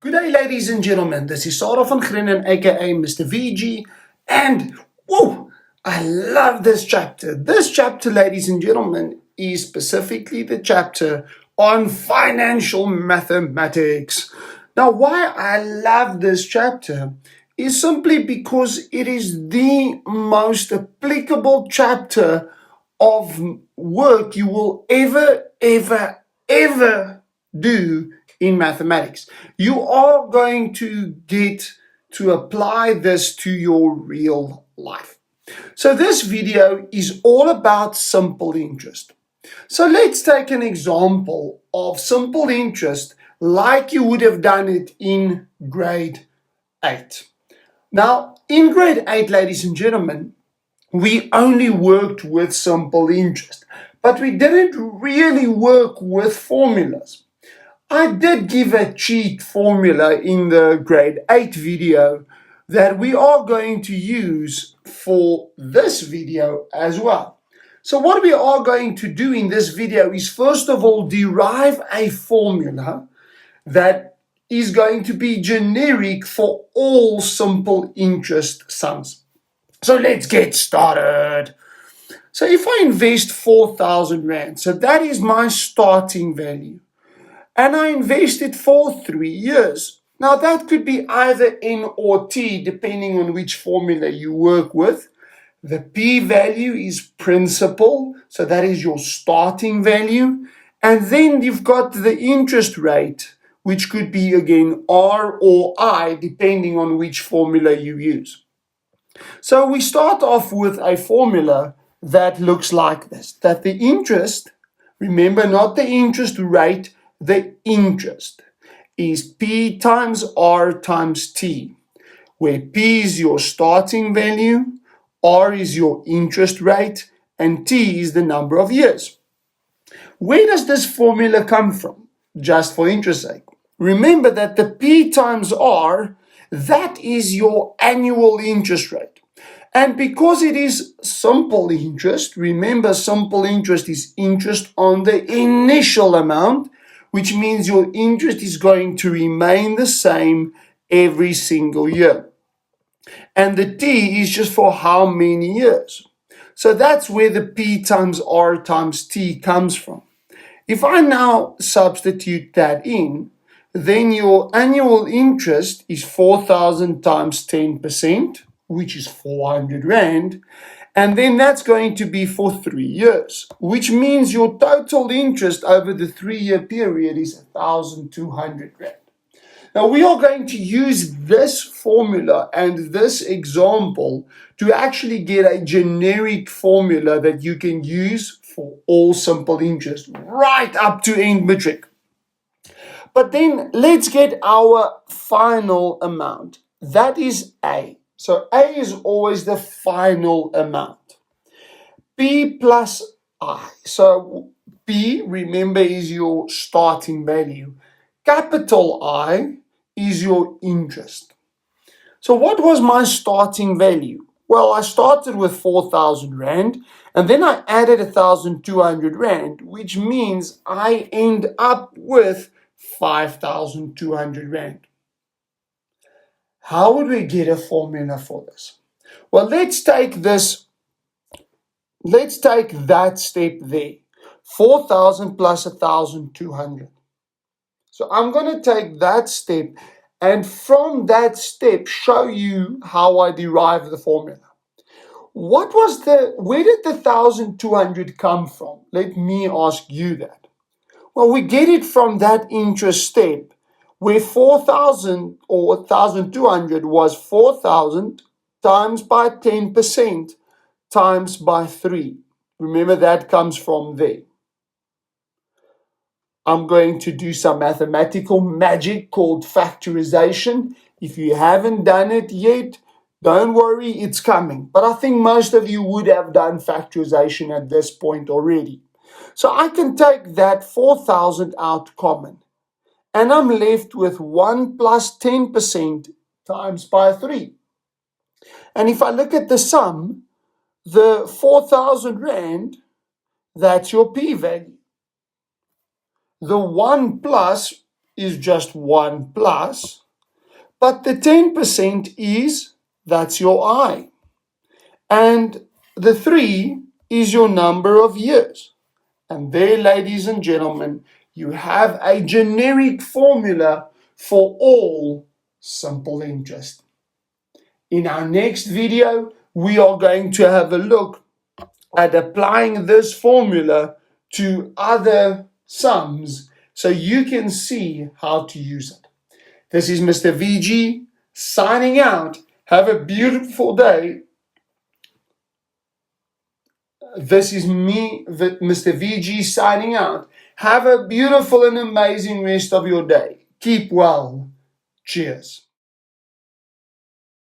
Good day, ladies and gentlemen. This is Sarah van Grinnen, aka Mr. VG, and whoa, I love this chapter. This chapter, ladies and gentlemen, is specifically the chapter on financial mathematics. Now, why I love this chapter is simply because it is the most applicable chapter of work you will ever do in mathematics. You are going to get to apply this to your real life. So this video is all about simple interest. So let's take an example of simple interest like you would have done it in grade 8. Now, in grade 8, ladies and gentlemen, we only worked with simple interest, but we didn't really work with formulas. I did give a cheat formula in the grade 8 video that we are going to use for this video as well. So what we are going to do in this video is first of all derive a formula that is going to be generic for all simple interest sums. So let's get started. So if I invest 4,000 Rand, so that is my starting value, and I invested for 3 years. Now that could be either N or T depending on which formula you work with. The P value is principal, so that is your starting value. And then you've got the interest rate, which could be again R or I depending on which formula you use. So we start off with a formula that looks like this, that the interest, remember not the interest rate, the interest is P times R times T, where P is your starting value, R is your interest rate, and T is the number of years. Where does this formula come from? Just for interest sake. Remember that the P times R, that is your annual interest rate. And because it is simple interest, remember simple interest is interest on the initial amount, which means your interest is going to remain the same every single year. And the T is just for how many years. So that's where the P times R times T comes from. If I now substitute that in, then your annual interest is 4,000 times 10%, which is 400 Rand. And then that's going to be for 3 years, which means your total interest over the 3-year period is 1,200 Rand. Now we are going to use this formula and this example to actually get a generic formula that you can use for all simple interest right up to end matric. But then let's get our final amount. That is A. So A is always the final amount. P plus I. So P, remember, is your starting value. Capital I is your interest. So what was my starting value? Well, I started with 4,000 Rand, and then I added 1,200 Rand, which means I end up with 5,200 Rand. How would we get a formula for this? Well, let's take that step there. 4,000 plus 1,200. So I'm going to take that step and from that step show you how I derive the formula. Where did the 1,200 come from? Let me ask you that. Well, we get it from that interest step where 4,000 or 1,200 was 4,000 times by 10% times by 3. Remember, that comes from there. I'm going to do some mathematical magic called factorization. If you haven't done it yet, don't worry, it's coming. But I think most of you would have done factorization at this point already. So I can take that 4,000 out common. And I'm left with 1 plus 10% times by 3. And if I look at the sum, the 4,000 Rand, that's your P value. The 1 plus is just 1 plus, but the 10% is, that's your I. And the 3 is your number of years. And there, ladies and gentlemen, you have a generic formula for all simple interest. In our next video, we are going to have a look at applying this formula to other sums so you can see how to use it. This is Mr. VG signing out. Have a beautiful day. This is me, Mr. VG, signing out. Have a beautiful and amazing rest of your day. Keep well. Cheers.